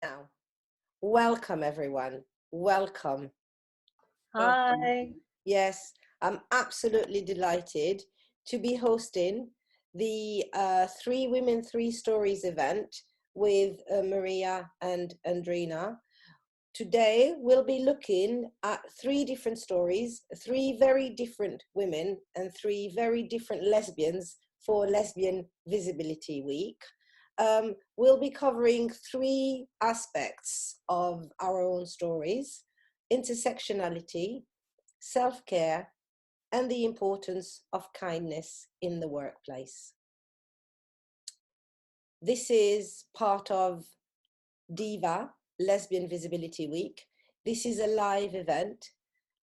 Now, welcome everyone. Welcome. Hi. Yes, I'm absolutely delighted to be hosting the 3 Women, 3 Stories event with Maria and Andreena. Today, we'll be looking at 3 different stories, 3 very different women and 3 very different lesbians for Lesbian Visibility Week. We'll be covering 3 aspects of our own stories: intersectionality, self-care, and the importance of kindness in the workplace. This is part of DIVA, Lesbian Visibility Week. This is a live event,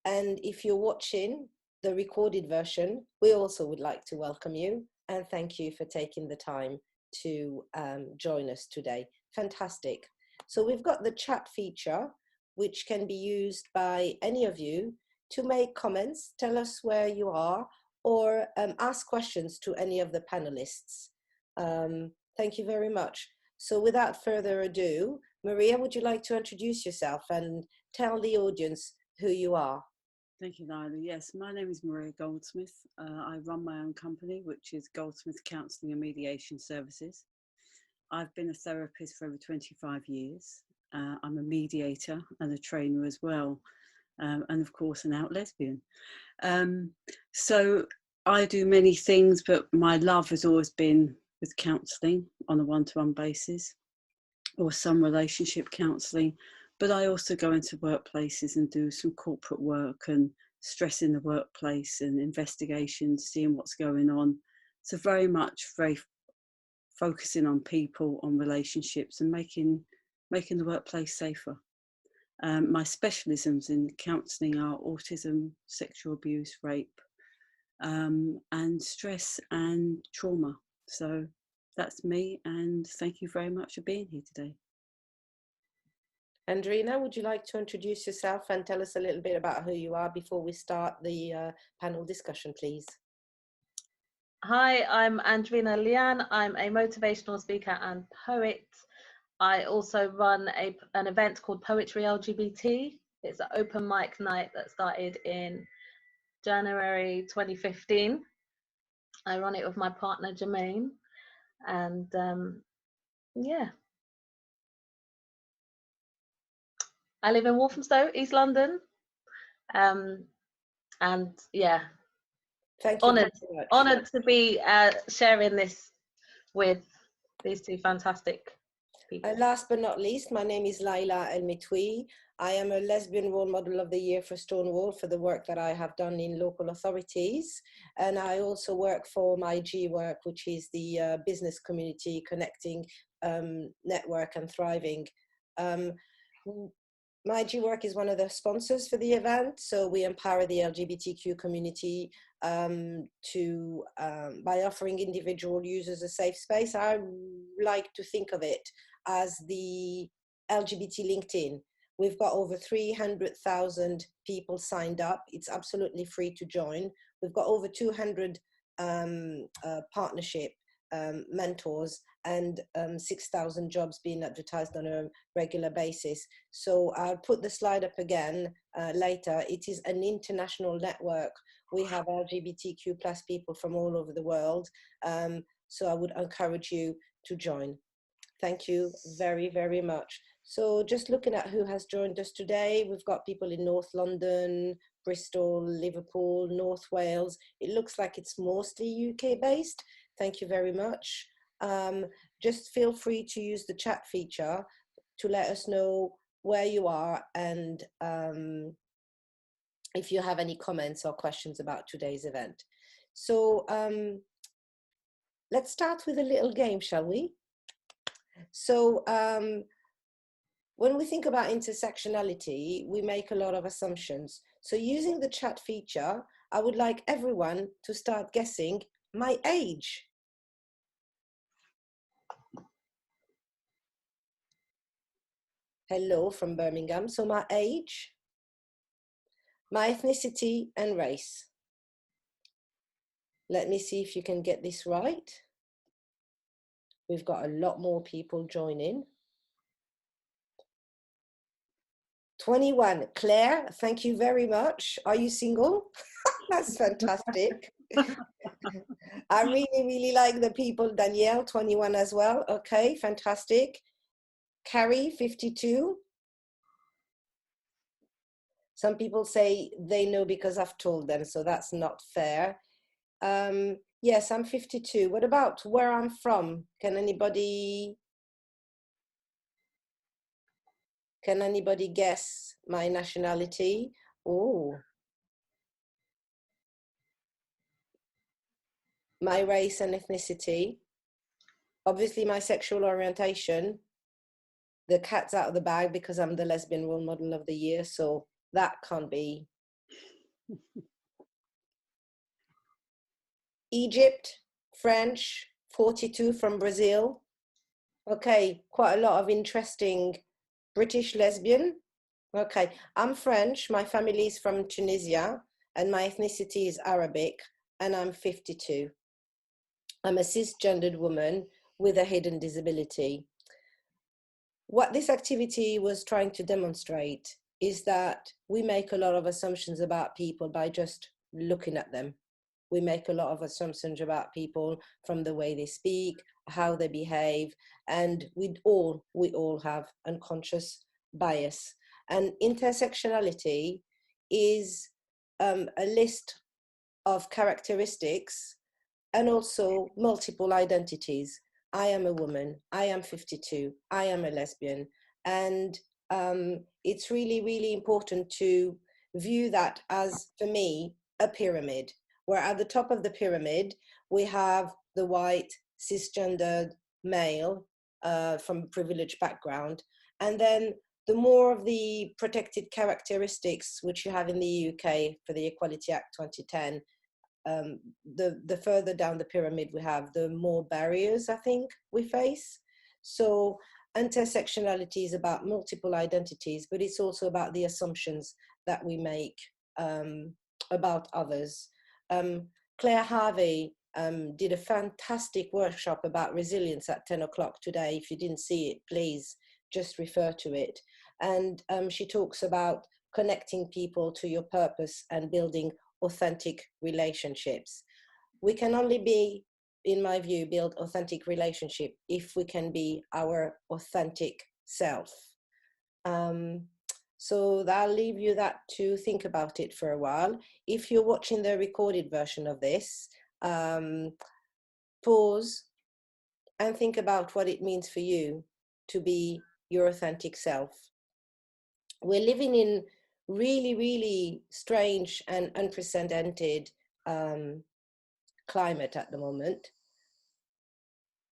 and if you're watching the recorded version, we also would like to welcome you and thank you for taking the time to join us today. Fantastic. So we've got the chat feature, which can be used by any of you to make comments, tell us where you are, or ask questions to any of the panelists. Thank you very much. So without further ado, Maria, would you like to introduce yourself and tell the audience who you are? Thank you, Laila. Yes, my name is Maria Goldsmith. I run my own company, which is Goldsmith Counselling and Mediation Services. I've been a therapist for over 25 years. I'm a mediator and a trainer as well, and of course an out lesbian. So I do many things, but my love has always been with counselling on a one-to-one basis or some relationship counselling. But I also go into workplaces and do some corporate work and stress in the workplace and investigations, seeing what's going on. So very focusing on people, on relationships, and making the workplace safer. My specialisms in counselling are autism, sexual abuse, rape, and stress and trauma. So that's me, and thank you very much for being here today. Andreena, would you like to introduce yourself and tell us a little bit about who you are before we start the panel discussion, please? Hi, I'm Andreena Liana. I'm a motivational speaker and poet. I also run an event called Poetry LGBT. It's an open mic night that started in January 2015. I run it with my partner, Jermaine. And yeah. I live in Walthamstow, East London. And yeah, Thank you very much. Honored to be sharing this with these 2 fantastic people. And last but not least, my name is Laila El-Metoui. I am a lesbian role model of the year for Stonewall for the work that I have done in local authorities. And I also work for my G Work, which is the business community connecting network and thriving. My G Work is one of the sponsors for the event, so we empower the LGBTQ community by offering individual users a safe space. I like to think of it as the LGBT LinkedIn. We've got over 300,000 people signed up. It's absolutely free to join. We've got over 200 partnership mentors and 6,000 jobs being advertised on a regular basis. So I'll put the slide up again later. It is an international network. We have LGBTQ plus people from all over the world. So I would encourage you to join. Thank you very, very much. So just looking at who has joined us today, we've got people in North London, Bristol, Liverpool, North Wales. It looks like it's mostly UK based. Thank you very much. Just feel free to use the chat feature to let us know where you are and if you have any comments or questions about today's event. So let's start with a little game, shall we? So when we think about intersectionality, we make a lot of assumptions. So using the chat feature, I would like everyone to start guessing my age. Hello from Birmingham. So my age, my ethnicity and race. Let me see if you can get this right. We've got a lot more people joining. 21. Claire, thank you very much. Are you single? That's fantastic. I really, really like the people. Danielle, 21 as well. Okay, fantastic. Carrie, 52. Some people say they know because I've told them, so that's not fair. Yes, I'm 52. What about where I'm from? Can anybody guess my nationality? Oh, my race and ethnicity. Obviously my sexual orientation. The cat's out of the bag because I'm the lesbian role model of the year, so that can't be. Egypt, French, 42 from Brazil. Okay, quite a lot of interesting British lesbian. Okay, I'm French, my family is from Tunisia, and my ethnicity is Arabic, and I'm 52. I'm a cisgendered woman with a hidden disability. What this activity was trying to demonstrate is that we make a lot of assumptions about people by just looking at them. We make a lot of assumptions about people from the way they speak, how they behave, and we all have unconscious bias. And intersectionality is a list of characteristics and also multiple identities. I am a woman, I am 52, I am a lesbian. And it's really, really important to view that as, for me, a pyramid, where at the top of the pyramid, we have the white, cisgendered male from a privileged background. And then the more of the protected characteristics, which you have in the UK for the Equality Act 2010, the further down the pyramid we have, the more barriers I think we face. So intersectionality is about multiple identities, but it's also about the assumptions that we make about others. Claire Harvey did a fantastic workshop about resilience at 10 o'clock today. If you didn't see it, please just refer to it. And she talks about connecting people to your purpose and building authentic relationships. We can only be, in my view, build authentic relationship if we can be our authentic self. So I'll leave you that to think about it for a while. If you're watching the recorded version of this, pause and think about what it means for you to be your authentic self. We're living in really, really strange and unprecedented climate at the moment.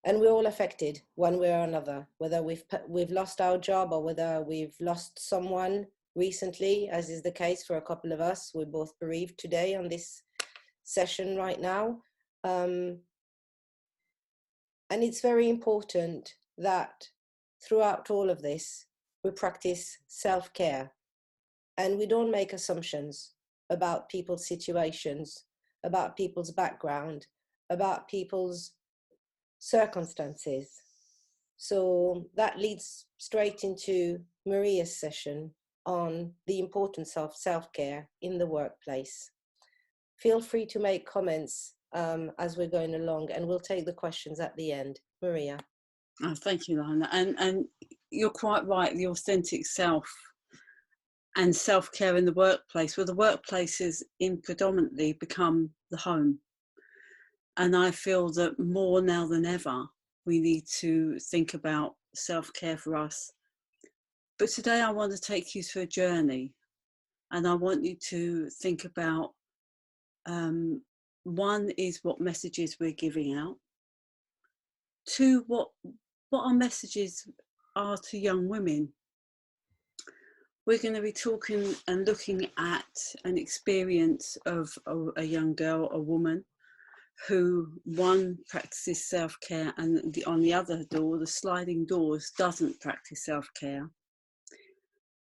And we're all affected one way or another, whether we've lost our job or whether we've lost someone recently, as is the case for a couple of us. We're both bereaved today on this session right now. And it's very important that throughout all of this, we practice self-care and we don't make assumptions about people's situations, about people's background, about people's circumstances. So that leads straight into Maria's session on the importance of self-care in the workplace. Feel free to make comments as we're going along, and we'll take the questions at the end. Maria. Oh, thank you, Laila. And you're quite right, the authentic self and self-care in the workplace. Well, the workplace is predominantly become the home. And I feel that more now than ever, we need to think about self-care for us. But today I want to take you through a journey, and I want you to think about, one is what messages we're giving out. Two, what our messages are to young women. We're going to be talking and looking at an experience of a young girl, a woman, who one practices self-care and on the other door, the sliding doors, doesn't practice self-care.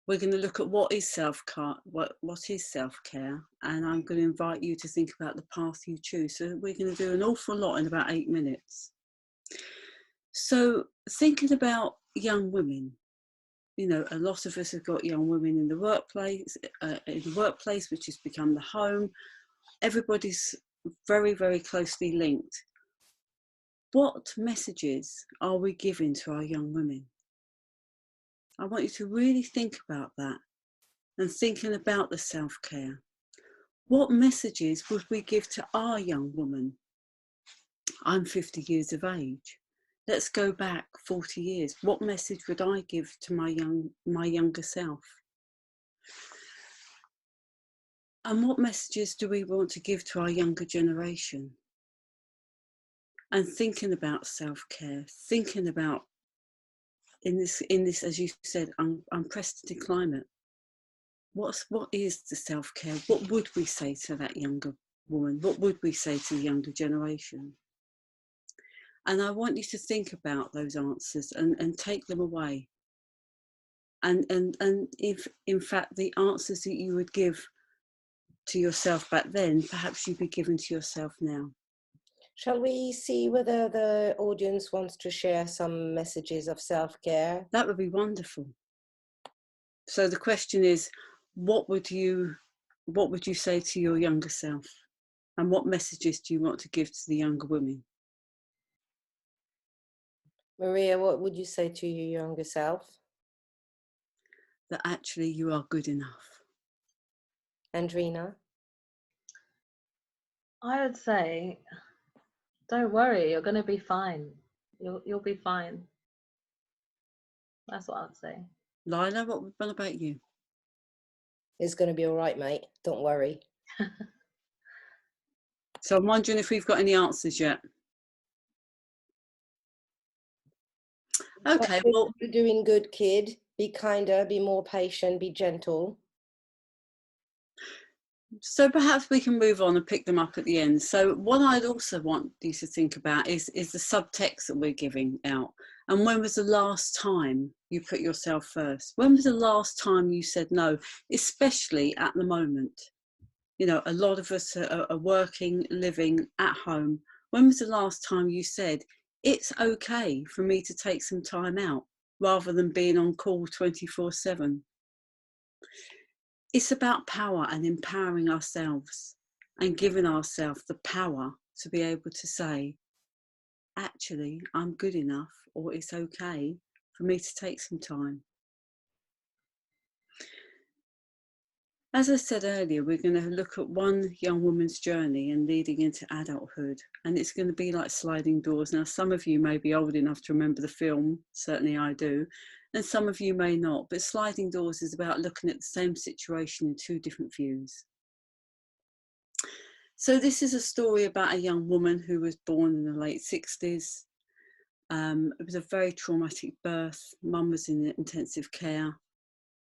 We're going to look at what is self-care, what is self-care, and I'm going to invite you to think about the path you choose. So we're going to do an awful lot in about 8 minutes. So thinking about young women, You know, a lot of us have got young women in the workplace, which has become the home. Everybody's very, very closely linked. What messages are we giving to our young women? I want you to really think about that and thinking about the self-care. What messages would we give to our young woman? I'm 50 years of age. Let's go back 40 years. What message would I give to my younger self? And what messages do we want to give to our younger generation? And thinking about self-care, thinking about in this, as you said, unprecedented climate. What is the self-care? What would we say to that younger woman? What would we say to the younger generation? And I want you to think about those answers and take them away. And if, in fact, the answers that you would give to yourself back then, perhaps you'd be given to yourself now. Shall we see whether the audience wants to share some messages of self-care? That would be wonderful. So the question is, what would you say to your younger self? And what messages do you want to give to the younger women? Maria, what would you say to your younger self? That actually you are good enough. Andreena? I would say, don't worry, you're going to be fine. You'll be fine. That's what I'd say. Laila, what about you? It's going to be all right, mate. Don't worry. So I'm wondering if we've got any answers yet. Okay, well, you're doing good, kid. Be kinder, be more patient, be gentle. So perhaps we can move on and pick them up at the end. So what I'd also want you to think about is the subtext that we're giving out. And when was the last time you put yourself first? When was the last time you said no, especially at the moment? You know, a lot of us are working, living at home. When was the last time you said, it's okay for me to take some time out rather than being on call 24/7? It's about power and empowering ourselves and giving ourselves the power to be able to say, actually, I'm good enough, or it's okay for me to take some time. As I said earlier, we're going to look at one young woman's journey and leading into adulthood, and it's going to be like sliding doors. Now, some of you may be old enough to remember the film, certainly I do, and some of you may not, but sliding doors is about looking at the same situation in two different views. So this is a story about a young woman who was born in the late 60s. It was a very traumatic birth. Mum was in intensive care.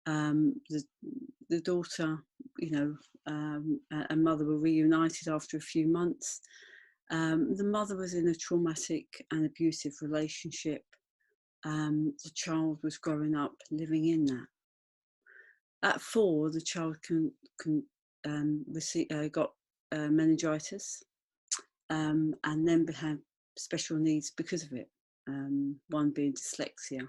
The daughter, you know, and mother were reunited after a few months. The mother was in a traumatic and abusive relationship. The child was growing up living in that. At 4, the child got meningitis, and then had special needs because of it, one being dyslexia.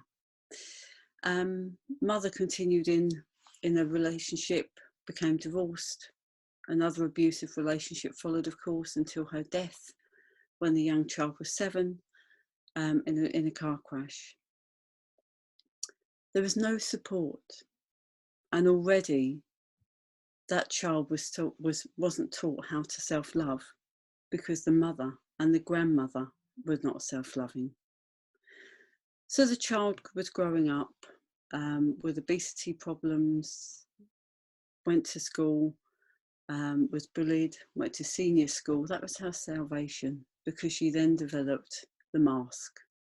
Mother continued in a relationship, became divorced. Another abusive relationship followed, of course, until her death when the young child was 7, in a car crash. There was no support, and already that child wasn't taught how to self-love because the mother and the grandmother were not self-loving. So the child was growing up with obesity problems, went to school, was bullied, went to senior school. That was her salvation, because she then developed the mask.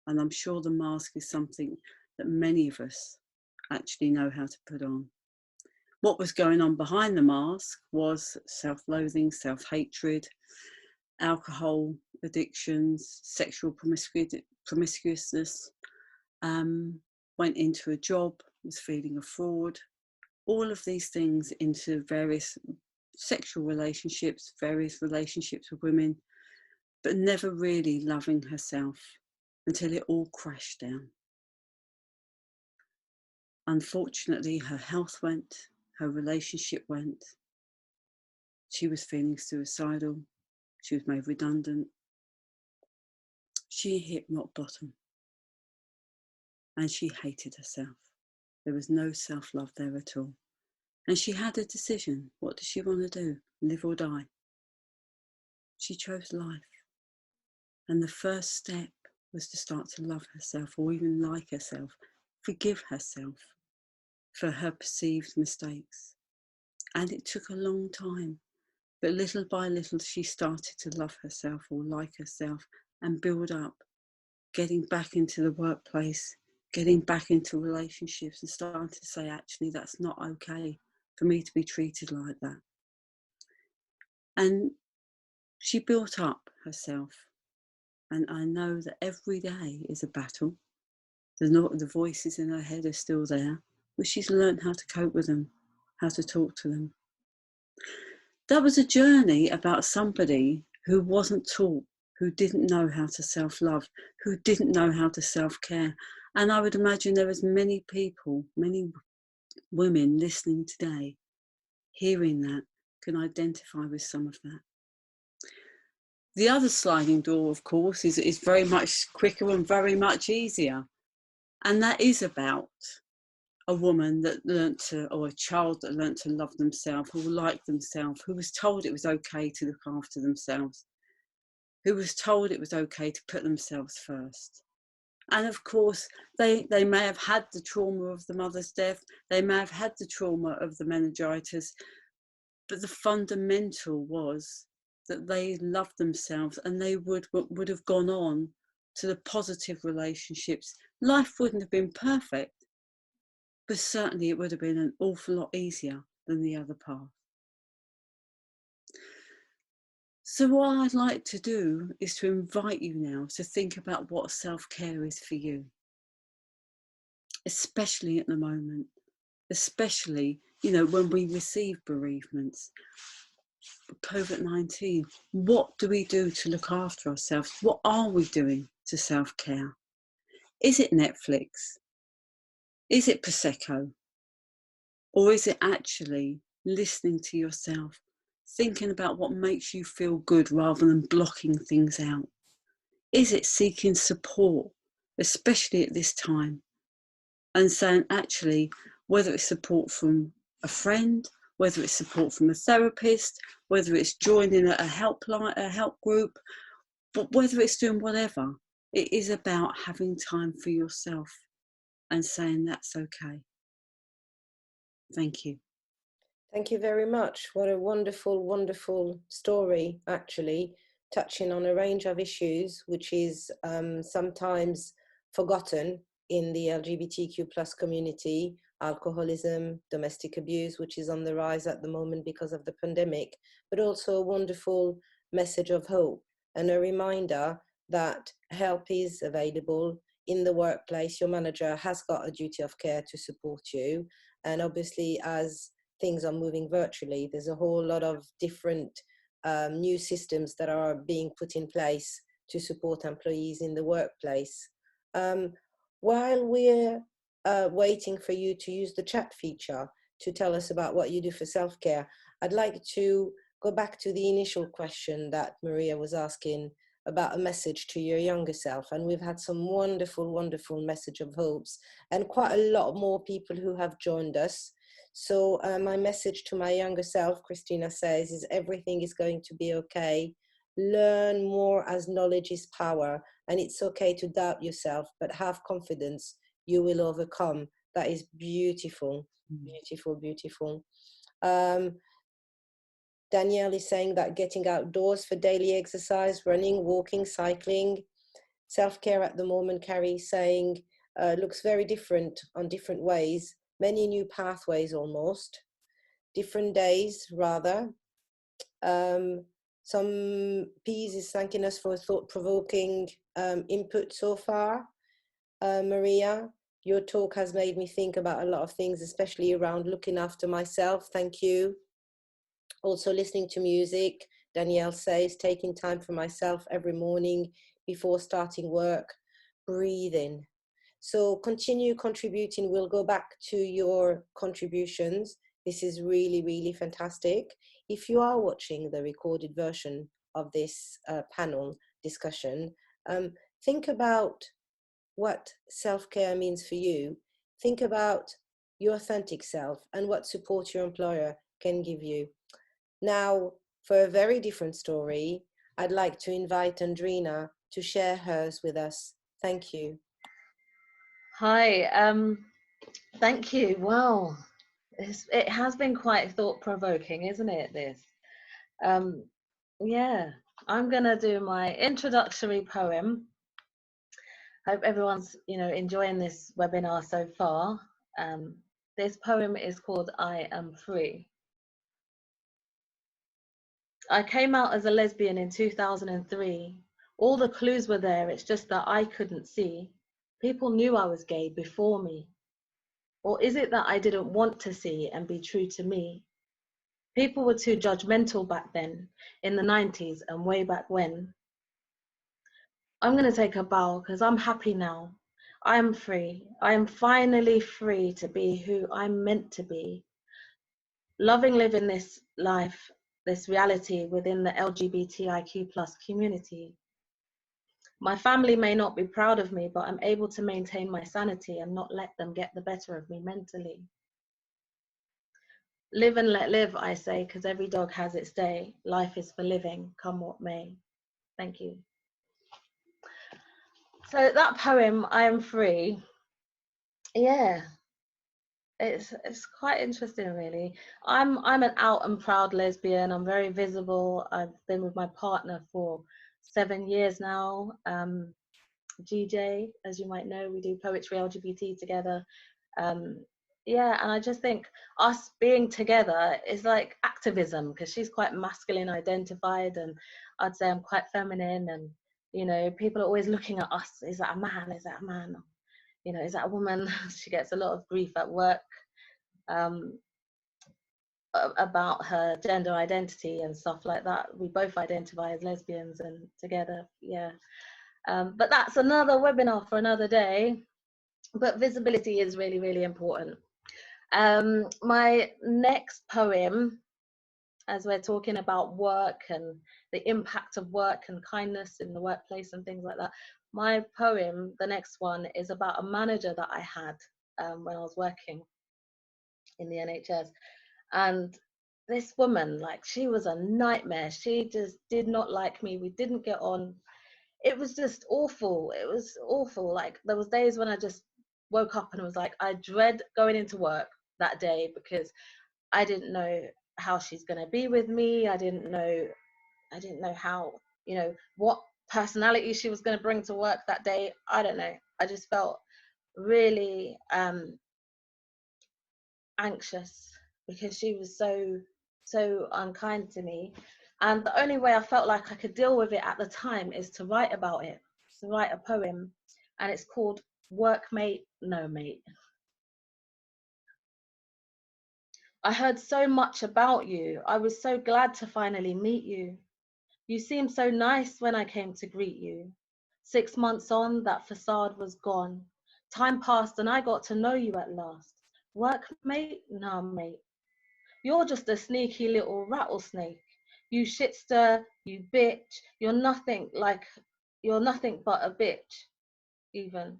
And I'm sure the mask is something that many of us actually know how to put on. What was going on behind the mask was self-loathing, self-hatred, alcohol addictions, sexual promiscuousness, went into a job, was feeling a fraud, all of these things into various sexual relationships, various relationships with women, but never really loving herself until it all crashed down. Unfortunately, her health went, her relationship went. She was feeling suicidal. She was made redundant. She hit rock bottom and she hated herself. There was no self-love there at all. And she had a decision. What does she want to do? Live or die? She chose life. And the first step was to start to love herself, or even like herself, forgive herself for her perceived mistakes. And it took a long time, but little by little she started to love herself or like herself and build up, getting back into the workplace, getting back into relationships and starting to say, actually, that's not okay for me to be treated like that. And she built up herself. And I know that every day is a battle. The voices in her head are still there, but she's learned how to cope with them, how to talk to them. That was a journey about somebody who wasn't taught, who didn't know how to self-love, who didn't know how to self-care. And I would imagine there is many people, many women listening today, hearing that, can identify with some of that. The other sliding door, of course, is very much quicker and very much easier. And that is about a woman that learnt to, or a child that learnt to love themselves, who liked themselves, who was told it was okay to look after themselves, who was told it was okay to put themselves first. And of course, they may have had the trauma of the mother's death, they may have had the trauma of the meningitis, but the fundamental was that they loved themselves and they would have gone on to the positive relationships. Life wouldn't have been perfect, but certainly it would have been an awful lot easier than the other path. So what I'd like to do is to invite you now to think about what self-care is for you, especially at the moment, especially, when we receive bereavements. COVID-19, what do we do to look after ourselves? What are we doing to self-care? Is it Netflix? Is it Prosecco? Or is it actually listening to yourself, thinking about what makes you feel good rather than blocking things out? Is it seeking support, especially at this time, and saying, actually, whether it's support from a friend, whether it's support from a therapist, whether it's joining a helpline, a help group, but whether it's doing whatever, it is about having time for yourself and saying that's okay. Thank you. Thank you very much. What a wonderful, wonderful story, actually, touching on a range of issues, which is sometimes forgotten in the LGBTQ plus community: alcoholism, domestic abuse, which is on the rise at the moment because of the pandemic, but also a wonderful message of hope and a reminder that help is available in the workplace. Your manager has got a duty of care to support you. And obviously, as things are moving virtually, there's a whole lot of different new systems that are being put in place to support employees in the workplace. While we're waiting for you to use the chat feature to tell us about what you do for self-care, I'd like to go back to the initial question that Maria was asking about a message to your younger self. And we've had some wonderful, wonderful message of hopes and quite a lot more people who have joined us. So my message to my younger self, Christina says, is everything is going to be okay. Learn more, as knowledge is power. And it's okay to doubt yourself, but have confidence. You will overcome. That is beautiful, beautiful, beautiful. Danielle is saying that getting outdoors for daily exercise, running, walking, cycling, self-care at the moment, Carrie saying, looks very different on different ways, many new pathways almost, different days rather. Some P's is thanking us for thought-provoking input so far. Maria, your talk has made me think about a lot of things, especially around looking after myself. Thank you. Also listening to music. Danielle says, taking time for myself every morning before starting work, breathing. So continue contributing. We'll go back to your contributions. This is really, really fantastic. If you are watching the recorded version of this panel discussion, think about what self-care means for you. Think about your authentic self and what support your employer can give you. Now, for a very different story, I'd like to invite Andreena to share hers with us. Thank you. Hi, thank you. Wow, it has been quite thought-provoking, isn't it, this? Yeah, I'm gonna do my introductory poem. Hope everyone's, enjoying this webinar so far. This poem is called I Am Free. I came out as a lesbian in 2003. All the clues were there, it's just that I couldn't see. People knew I was gay before me. Or is it that I didn't want to see and be true to me? People were too judgmental back then, in the 90s and way back when. I'm gonna take a bow because I'm happy now. I am free. I am finally free to be who I'm meant to be. Loving living this life, this reality within the LGBTIQ+ community. My family may not be proud of me, but I'm able to maintain my sanity and not let them get the better of me mentally. Live and let live, I say, because every dog has its day. Life is for living, come what may. Thank you. So that poem, I Am Free, yeah, it's quite interesting, really. I'm an out and proud lesbian. I'm very visible. I've been with my partner for 7 years now. GJ, as you might know, we do Poetry LGBT together. Yeah, and I just think us being together is like activism, because she's quite masculine identified and I'd say I'm quite feminine, and people are always looking at us, is that a man, is that a man, is that a woman? She gets a lot of grief at work about her gender identity and stuff like that. We both identify as lesbians and together, yeah. But that's another webinar for another day. But visibility is really, really important. My next poem, as we're talking about work and the impact of work and kindness in the workplace and things like that, my poem, the next one, is about a manager that I had when I was working in the NHS. And this woman, like, she was a nightmare. She just did not like me. We didn't get on. It was just awful. It was awful. Like, there was days when I just woke up and was like, I dread going into work that day because I didn't know how she's going to be with me. I didn't know how, what personality she was going to bring to work that day. I don't know. I just felt really anxious because she was so unkind to me. And the only way I felt like I could deal with it at the time is to write about it, to write a poem, and it's called Workmate, No Mate. I heard so much about you. I was so glad to finally meet you. You seemed so nice when I came to greet you. 6 months on, that facade was gone. Time passed and I got to know you at last. Workmate? Nah, mate. You're just a sneaky little rattlesnake. You shitster, you bitch. You're nothing but a bitch, even.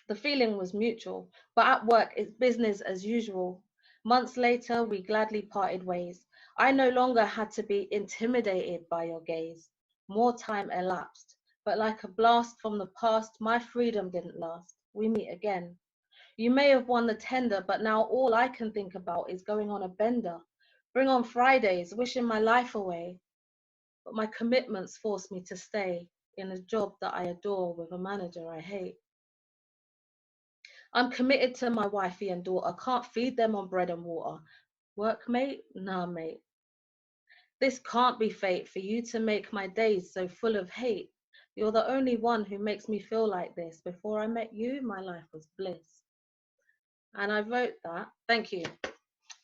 The feeling was mutual, but at work it's business as usual. Months later, we gladly parted ways. I no longer had to be intimidated by your gaze. More time elapsed, but like a blast from the past, my freedom didn't last. We meet again. You may have won the tender, but now all I can think about is going on a bender. Bring on Fridays, wishing my life away. But my commitments force me to stay in a job that I adore with a manager I hate. I'm committed to my wifey and daughter, can't feed them on bread and water. Workmate? Nah, mate. This can't be fate for you to make my days so full of hate. You're the only one who makes me feel like this. Before I met you, my life was bliss. And I wrote that, thank you.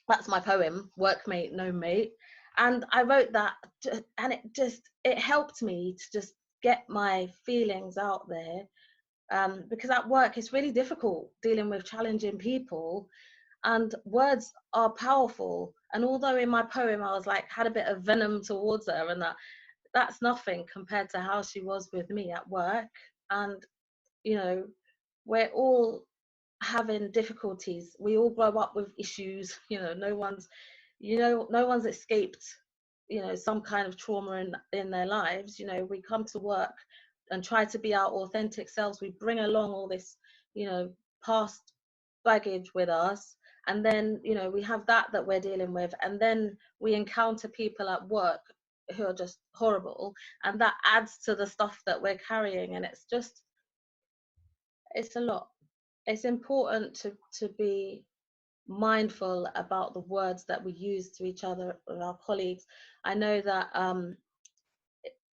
That's my poem, Workmate, No Mate. And I wrote that, and it helped me to just get my feelings out there because at work it's really difficult dealing with challenging people, and words are powerful. And although in my poem I was like, had a bit of venom towards her, and that's nothing compared to how she was with me at work. And you know, we're all having difficulties. We all grow up with issues. You know, no one's escaped, you know, some kind of trauma in their lives. You know, we come to work and try to be our authentic selves. We bring along all this, you know, past baggage with us, and then, you know, we have that we're dealing with, and then we encounter people at work who are just horrible, and that adds to the stuff that we're carrying. And it's a lot. It's important to be mindful about the words that we use to each other and our colleagues. I know that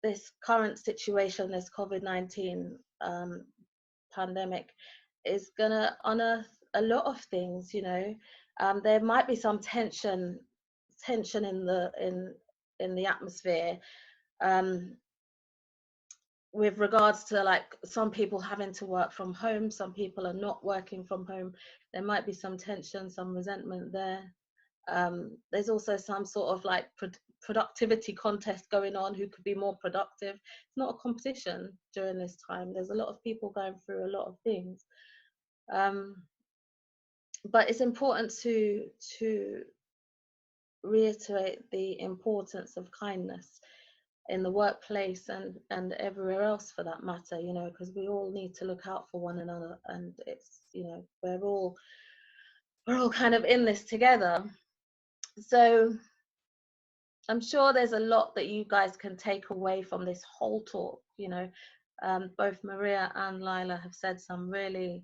this current situation, this COVID-19 pandemic, is gonna unearth a lot of things. You know, there might be some tension in the atmosphere, with regards to, like, some people having to work from home, some people are not working from home. There might be some tension, some resentment there. There's also some sort of like productivity contest going on, who could be more productive. It's not a competition during this time. There's a lot of people going through a lot of things, but it's important to reiterate the importance of kindness in the workplace and everywhere else for that matter, you know, because we all need to look out for one another, and it's, you know, we're all kind of in this together. So I'm sure there's a lot that you guys can take away from this whole talk. You know, both Maria and Laila have said some really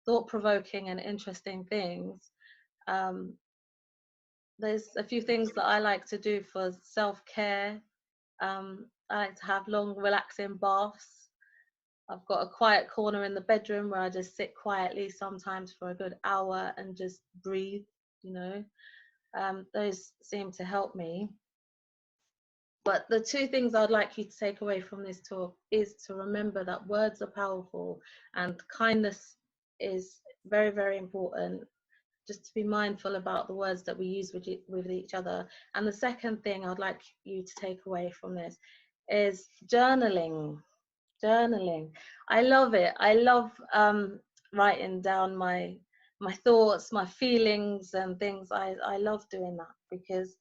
thought-provoking and interesting things. There's a few things that I like to do for self-care. I like to have long, relaxing baths. I've got a quiet corner in the bedroom where I just sit quietly, sometimes for a good hour, and just breathe, you know. Those seem to help me. But the two things I'd like you to take away from this talk is to remember that words are powerful, and kindness is very, very important. Just to be mindful about the words that we use with each other. And the second thing I'd like you to take away from this is journaling. I love it. I love writing down my thoughts, my feelings and things. I love doing that, because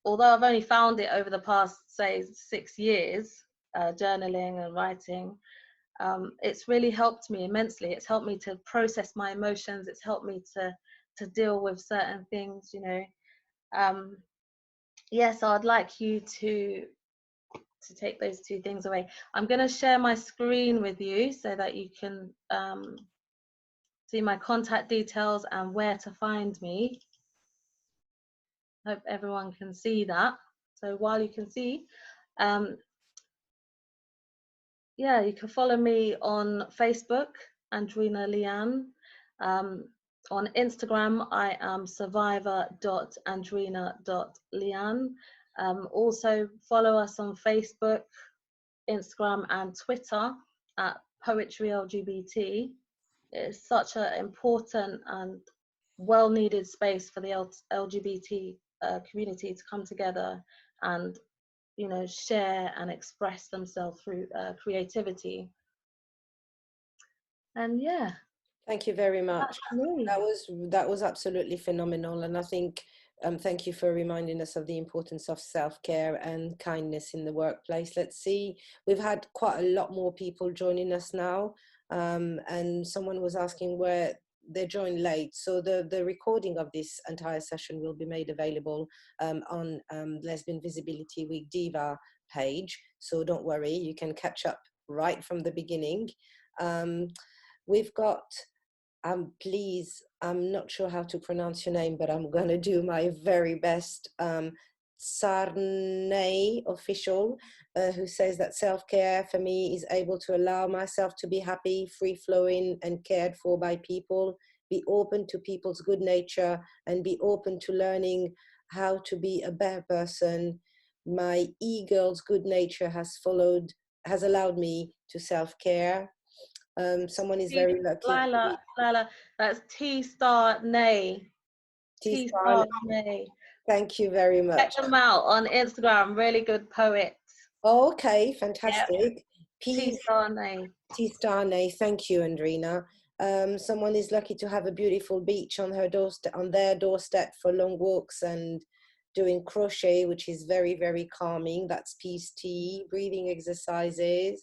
although I've only found it over the past, say, 6 years, journaling and writing, it's really helped me immensely. It's helped me to process my emotions. It's helped me to deal with certain things, you know. Yes, I'd like you to take those two things away. I'm going to share my screen with you so that you can see my contact details and where to find me. Hope everyone can see that. So while you can see, yeah, you can follow me on Facebook, Andreena Liana. On Instagram, I am survivor.andreena.liane. Also follow us on Facebook, Instagram and Twitter at Poetry LGBT. It's such an important and well-needed space for the LGBT community to come together and, you know, share and express themselves through creativity. And yeah. Thank you very much. That was absolutely phenomenal, and I think thank you for reminding us of the importance of self-care and kindness in the workplace. Let's see, we've had quite a lot more people joining us now, and someone was asking where they joined late. So the recording of this entire session will be made available on Lesbian Visibility Week DIVA page. So don't worry, you can catch up right from the beginning. We've got please, I'm not sure how to pronounce your name, but I'm going to do my very best. Sarney official, who says that self-care for me is able to allow myself to be happy, free-flowing and cared for by people, be open to people's good nature and be open to learning how to be a better person. My e-girl's good nature has allowed me to self-care. Someone is very lucky to be Laila, that's T*Nay. T-Star. T*Nay. Thank you very Check much. them out on Instagram. Really good poets. Oh, okay, fantastic. Yep. P T*Nay. T-Star. Thank you, Andreena. Someone is lucky to have a beautiful beach on her doorstep, on their doorstep, for long walks and doing crochet, which is very, very calming. That's Peace T. Breathing exercises.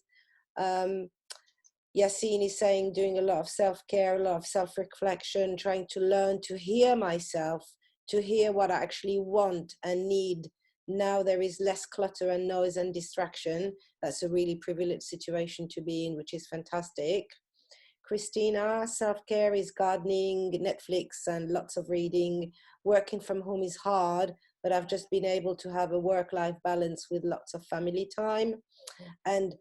Yassine is saying doing a lot of self-care, a lot of self-reflection, trying to learn to hear myself, to hear what I actually want and need. Now there is less clutter and noise and distraction. That's a really privileged situation to be in, which is fantastic. Christina, self-care is gardening, Netflix, and lots of reading. Working from home is hard, but I've just been able to have a work-life balance with lots of family time. And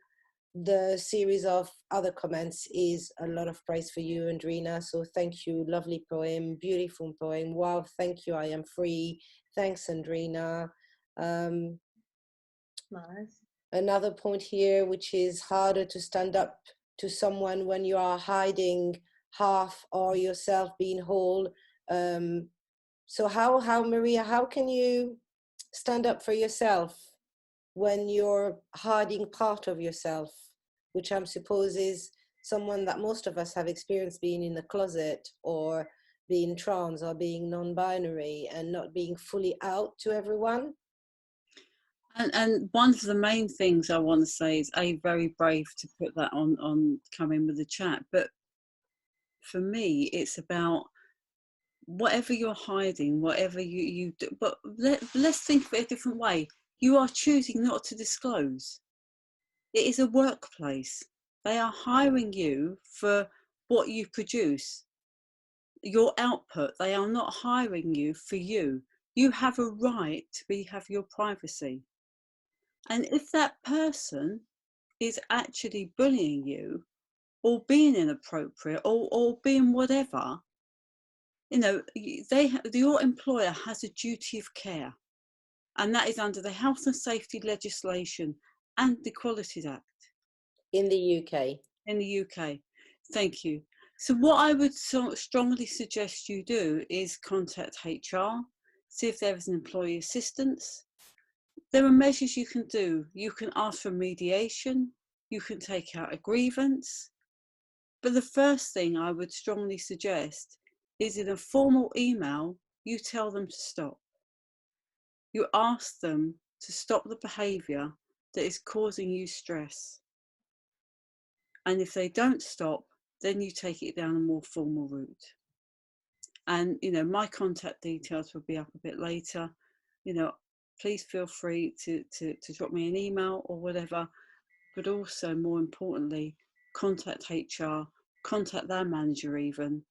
the series of other comments is a lot of praise for you, Andreena. So thank you. Lovely poem, beautiful poem. Wow, thank you. I am free. Thanks, Andreena. Nice. Another point here, which is harder to stand up to someone when you are hiding half or yourself being whole. So how, Maria, how can you stand up for yourself when you're hiding part of yourself, which I suppose is someone that most of us have experienced being in the closet or being trans or being non-binary and not being fully out to everyone? And one of the main things I want to say is, very brave to put that on come in with the chat. But for me, it's about whatever you're hiding, whatever you do. But let's think of it a different way. You are choosing not to disclose. It is a workplace. They are hiring you for what you produce, your output. They are not hiring you for you. You have a right to have your privacy. And if that person is actually bullying you or being inappropriate or being whatever, you know, your employer has a duty of care, and that is under the health and safety legislation and the Equalities Act. In the UK. In the UK. Thank you. So what I would strongly suggest you do is contact HR, see if there is an employee assistance. There are measures you can do. You can ask for mediation, you can take out a grievance. But the first thing I would strongly suggest is, in a formal email, you tell them to stop. You ask them to stop the behaviour that is causing you stress. And if they don't stop, then you take it down a more formal route. And, you know, my contact details will be up a bit later. You know, please feel free to drop me an email or whatever. But also, more importantly, contact HR, contact their manager even.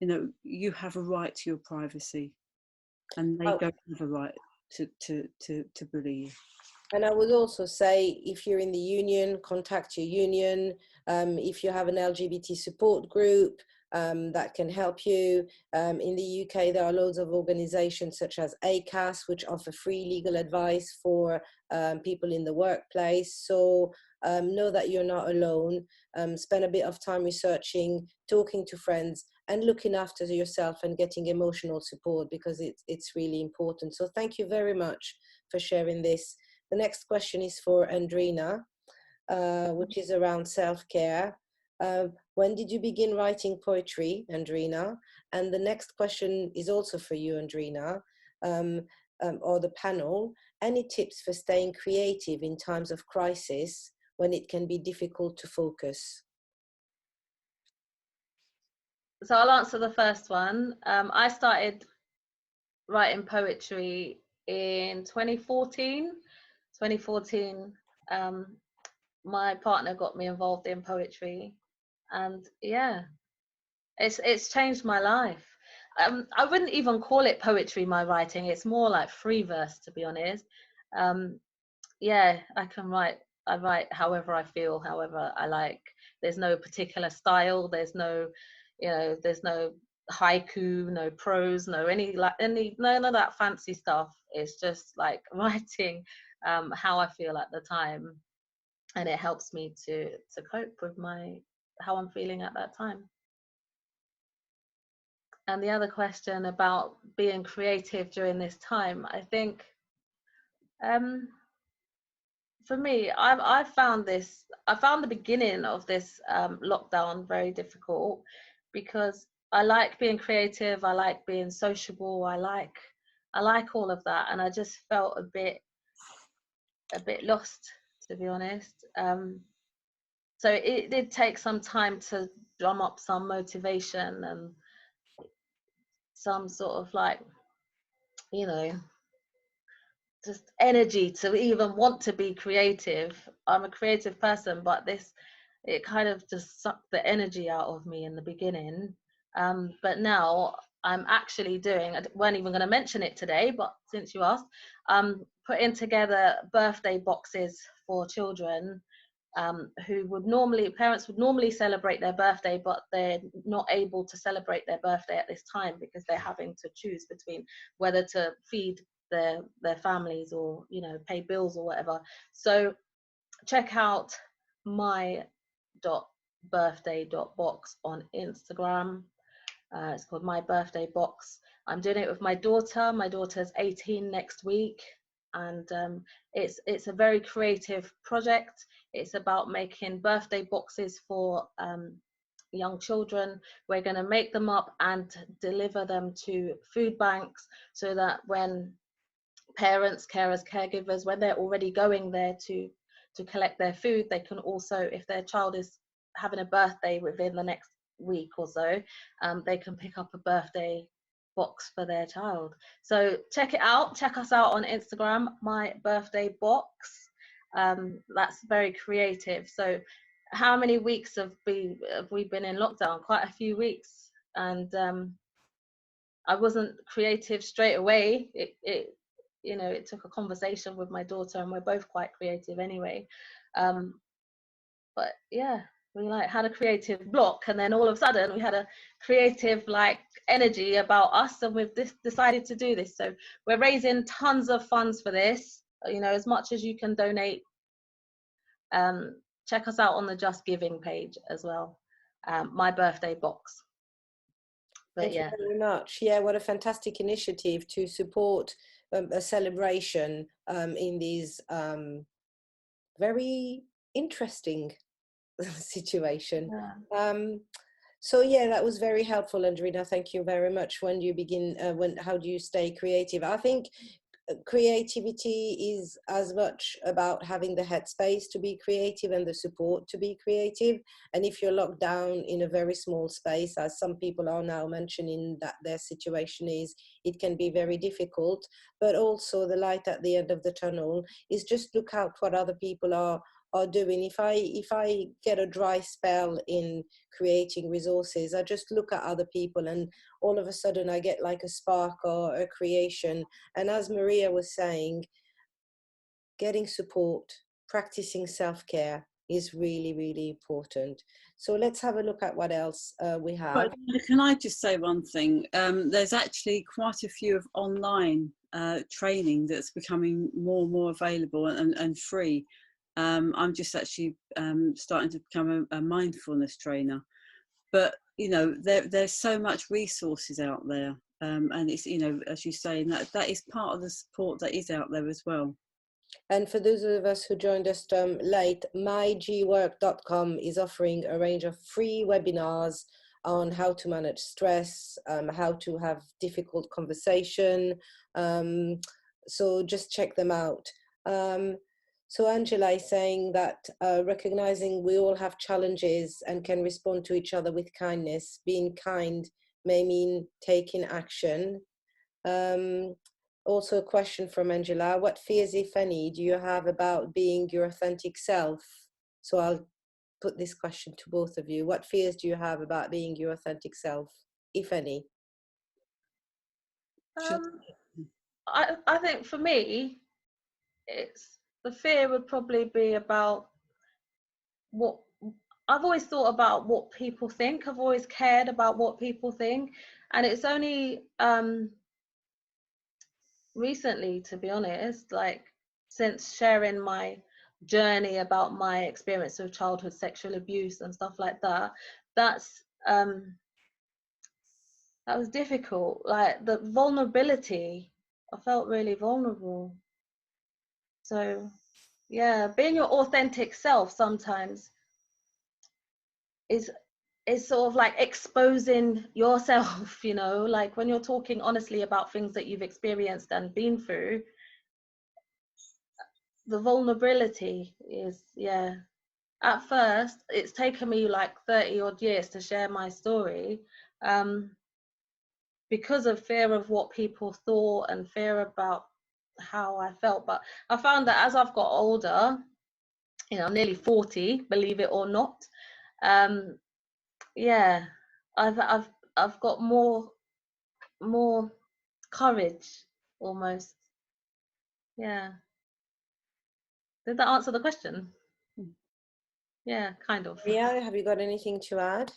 You know, you have a right to your privacy, and they don't have a right to bully you. And I would also say, if you're in the union, contact your union. If you have an LGBT support group that can help you. In the UK, there are loads of organizations such as ACAS, which offer free legal advice for people in the workplace. So know that you're not alone. Spend a bit of time researching, talking to friends, and looking after yourself and getting emotional support, because it's really important. So thank you very much for sharing this. The next question is for Andreena, which is around self-care. When did you begin writing poetry, Andreena? And the next question is also for you, Andreena, or the panel. Any tips for staying creative in times of crisis when it can be difficult to focus? So I'll answer the first one. I started writing poetry in 2014. 2014, my partner got me involved in poetry, and yeah, it's changed my life. I wouldn't even call it poetry, my writing. It's more like free verse, to be honest. Yeah, I write however I feel, however I like. There's no particular style. There's no, there's no haiku, no prose, none of that fancy stuff. It's just like writing how I feel at the time, and it helps me to cope with my how I'm feeling at that time. And the other question about being creative during this time, I think for me, I found the beginning of this lockdown very difficult, because I like being creative, I like being sociable, I like all of that, and I just felt a bit lost, to be honest. So it did take some time to drum up some motivation and some sort of, like, you know, just energy to even want to be creative. I'm a creative person, but it kind of just sucked the energy out of me in the beginning. But now I'm actually doing, I weren't even going to mention it today, but since you asked, putting together birthday boxes for children who parents would normally celebrate their birthday, but they're not able to celebrate their birthday at this time because they're having to choose between whether to feed their families or, you know, pay bills or whatever. So check out my.birthday.box on Instagram. It's called My Birthday Box. I'm doing it with my daughter. My daughter's 18 next week, and it's a very creative project. It's about making birthday boxes for young children. We're going to make them up and deliver them to food banks, so that when parents, carers, caregivers, when they're already going there to collect their food, they can also, if their child is having a birthday within the next week or so, they can pick up a birthday box for their child. So check it out, check us out on Instagram, My Birthday Box. That's very creative. So how many weeks have we been in lockdown? Quite a few weeks, and I wasn't creative straight away. It took a conversation with my daughter, and we're both quite creative anyway. But yeah, we had a creative block, and then all of a sudden we had a creative energy about us, and we've decided to do this. So we're raising tons of funds for this. As much as you can donate. Check us out on the Just Giving page as well. My Birthday Box. But Thank you very much. Yeah, what a fantastic initiative to support a celebration in these very interesting situation. So yeah, that was very helpful, Andreena. Thank you very much. When do you begin? How do you stay creative? I think creativity is as much about having the headspace to be creative and the support to be creative. And if you're locked down in a very small space, as some people are now mentioning that their situation is, it can be very difficult. But also the light at the end of the tunnel is just look out what other people are doing. If I get a dry spell in creating resources, I just look at other people, and all of a sudden I get like a spark or a creation. And as Maria was saying, getting support, practicing self-care is really, really important. So let's have a look at what else we have. But can I just say one thing? There's actually quite a few of online training that's becoming more and more available and free. I'm just actually starting to become a mindfulness trainer, but there's so much resources out there, and it's as you say, that is part of the support that is out there as well. And for those of us who joined us late, mygwork.com is offering a range of free webinars on how to manage stress, how to have difficult conversation. So just check them out. So Angela is saying that recognizing we all have challenges and can respond to each other with kindness. Being kind may mean taking action. Also a question from Angela: what fears, if any, do you have about being your authentic self? So I'll put this question to both of you. What fears do you have about being your authentic self, if any? I think for me, the fear would probably be about what I've always thought about, what people think. I've always cared about what people think, and it's only recently, to be honest, since sharing my journey about my experience of childhood sexual abuse and stuff like that, that's that was difficult. Like the vulnerability, I felt really vulnerable. So yeah, being your authentic self sometimes is sort of like exposing yourself, you know, like when you're talking honestly about things that you've experienced and been through, the vulnerability is, yeah. At first, it's taken me like 30 odd years to share my story, because of fear of what people thought and fear about how I felt. But I found that as I've got older, you know, I'm nearly 40, believe it or not. Yeah, I've got more courage almost. Yeah. Did that answer the question? Yeah, kind of. Yeah, have you got anything to add?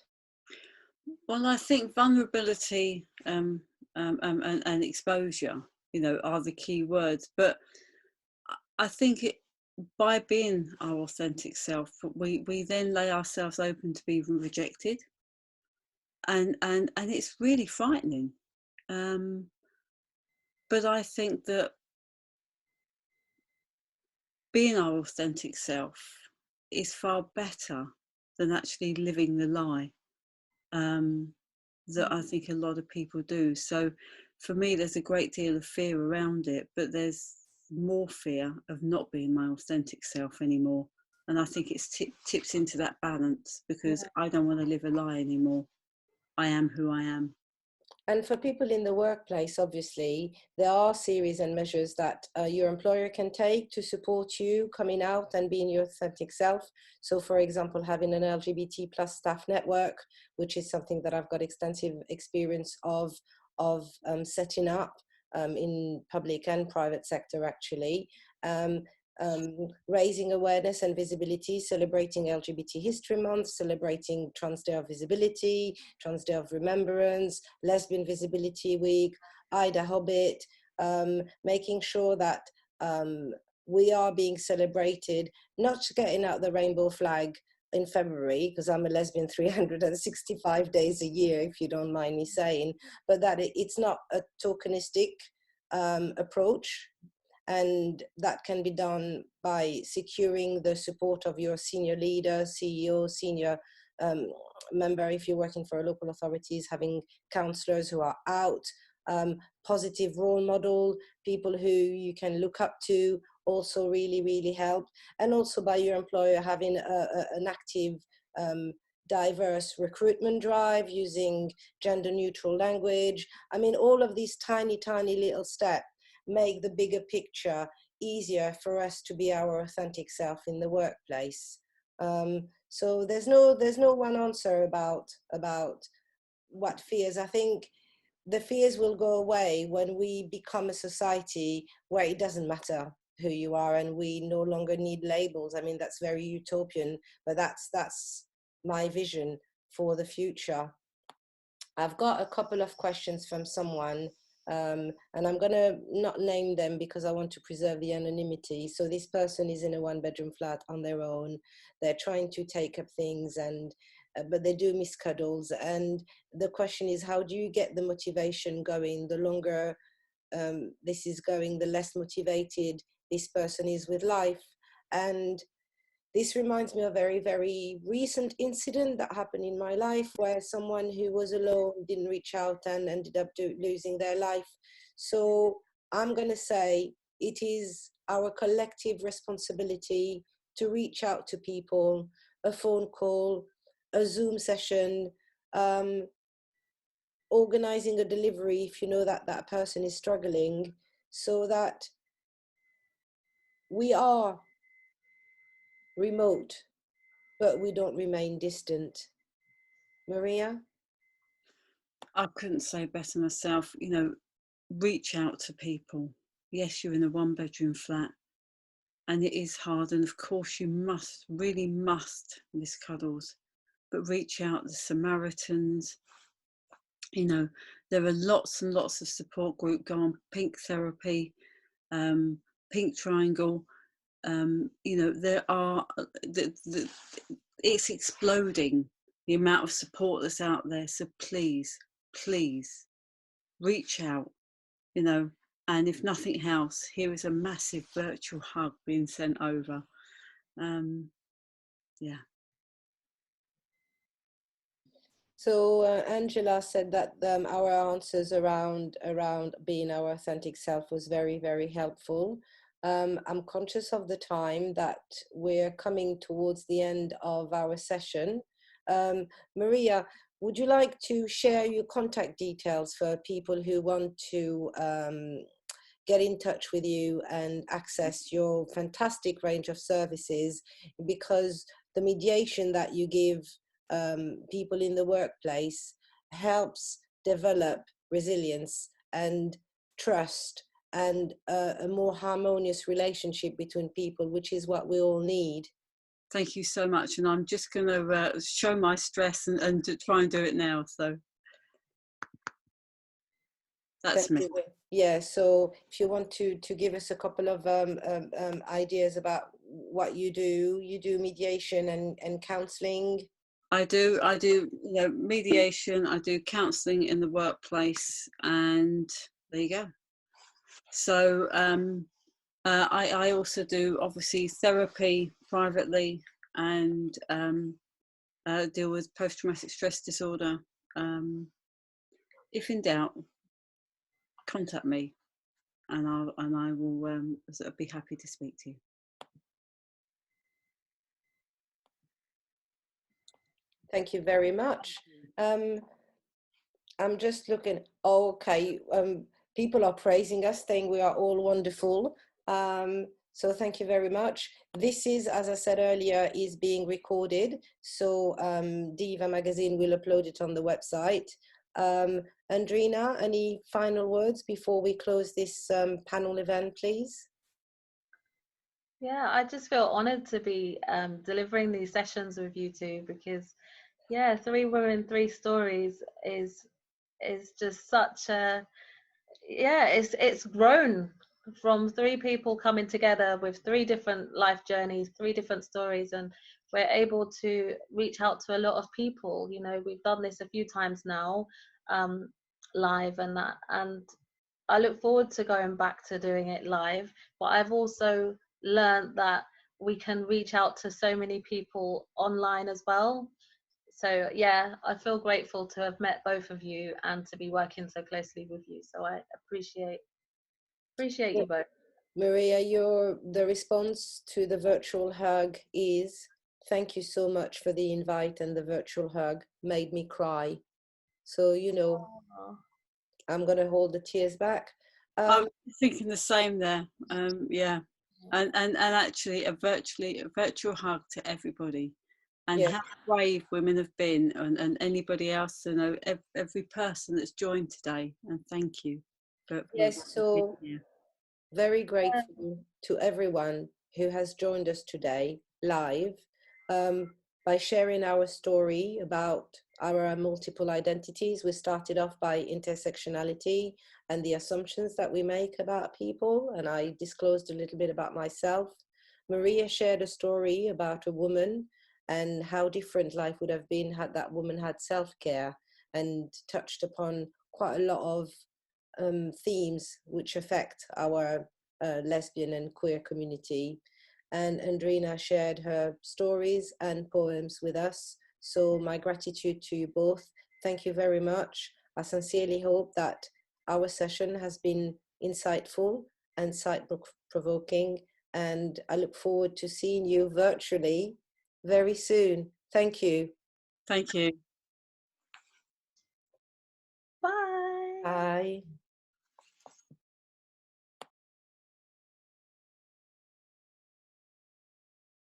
Well, I think vulnerability and exposure, you know, are the key words. But I think by being our authentic self, we then lay ourselves open to be rejected, and it's really frightening. But I think that being our authentic self is far better than actually living the lie that I think a lot of people do. So for me, there's a great deal of fear around it, but there's more fear of not being my authentic self anymore. And I think it's tips into that balance, because I don't want to live a lie anymore. I am who I am. And for people in the workplace, obviously, there are series and measures that your employer can take to support you coming out and being your authentic self. So, for example, having an LGBT plus staff network, which is something that I've got extensive experience of setting up in public and private sector, actually. Raising awareness and visibility, celebrating LGBT History Month, celebrating Trans Day of Visibility, Trans Day of Remembrance, Lesbian Visibility Week, Ida Hobbit, making sure that we are being celebrated, not getting out the rainbow flag in February, because I'm a lesbian 365 days a year, if you don't mind me saying, but that it's not a tokenistic approach. And that can be done by securing the support of your senior leader, CEO, senior member, if you're working for local authorities, having counsellors who are out, positive role model, people who you can look up to, also really, really help. And also by your employer having an active diverse recruitment drive, using gender neutral language. I mean, all of these tiny, tiny little steps make the bigger picture easier for us to be our authentic self in the workplace. So there's no one answer about what fears. I think the fears will go away when we become a society where it doesn't matter who you are and we no longer need labels. I mean, that's very utopian, but that's my vision for the future. I've got a couple of questions from someone, and I'm going to not name them because I want to preserve the anonymity. So this person is in a one-bedroom flat on their own. They're trying to take up things, and but they do miss cuddles. And the question is, how do you get the motivation going? The longer this is going, the less motivated this person is with life. And this reminds me of a very, very recent incident that happened in my life, where someone who was alone didn't reach out and ended up losing their life. So I'm going to say it is our collective responsibility to reach out to people, a phone call, a Zoom session, organizing a delivery if you know that that person is struggling, so that we are remote, but we don't remain distant. Maria? I couldn't say better myself. You know, reach out to people. Yes, you're in a one-bedroom flat, and it is hard, and of course you must, really must miss cuddles, but reach out. The Samaritans, you know, there are lots and lots of support group. Go on Pink Therapy, Pink Triangle. you know, there are, it's exploding, the amount of support that's out there. So please, please reach out, you know, and if nothing else, here is a massive virtual hug being sent over. Yeah. So Angela said that our answers around being our authentic self was very, very helpful. I'm conscious of the time that we're coming towards the end of our session. Maria, would you like to share your contact details for people who want to get in touch with you and access your fantastic range of services? Because the mediation that you give people in the workplace helps develop resilience and trust and a more harmonious relationship between people, which is what we all need. Thank you so much. And I'm just going to show my stress and try and do it now. So that's me. Yeah, so if you want to give us a couple of ideas about what you do mediation and counselling. I do, you know, mediation, I do counselling in the workplace, and there you go. So I also do, obviously, therapy privately, and deal with post-traumatic stress disorder. If in doubt, contact me, and I will be happy to speak to you. Thank you very much. I'm just looking. Oh, okay. People are praising us, saying we are all wonderful. So thank you very much. This is, as I said earlier, is being recorded. So DIVA Magazine will upload it on the website. Andreena, any final words before we close this panel event, please? Yeah, I just feel honoured to be delivering these sessions with you two, because, yeah, 3 Women, 3 Stories is just such a, yeah, it's grown from 3 people coming together with 3 different life journeys, 3 different stories, and we're able to reach out to a lot of people. You know, we've done this a few times now, live and that, and I look forward to going back to doing it live. But I've also learned that we can reach out to so many people online as well. So yeah, I feel grateful to have met both of you and to be working so closely with you. So I appreciate you both. Maria, the response to the virtual hug is, thank you so much for the invite, and the virtual hug made me cry. So, you know, I'm going to hold the tears back. I'm thinking the same there. Yeah. And actually a virtual hug to everybody, and how brave women have been, and anybody else, you know, every person that's joined today, and thank you for yes, so very grateful to everyone who has joined us today live, by sharing our story about our multiple identities. We started off by intersectionality and the assumptions that we make about people, and I disclosed a little bit about myself. Maria shared a story about a woman and how different life would have been had that woman had self-care, and touched upon quite a lot of themes which affect our lesbian and queer community. And Andreena shared her stories and poems with us. So my gratitude to you both. Thank you very much. I sincerely hope that our session has been insightful and thought-provoking, and I look forward to seeing you virtually very soon. Thank you. Thank you. Bye. Bye.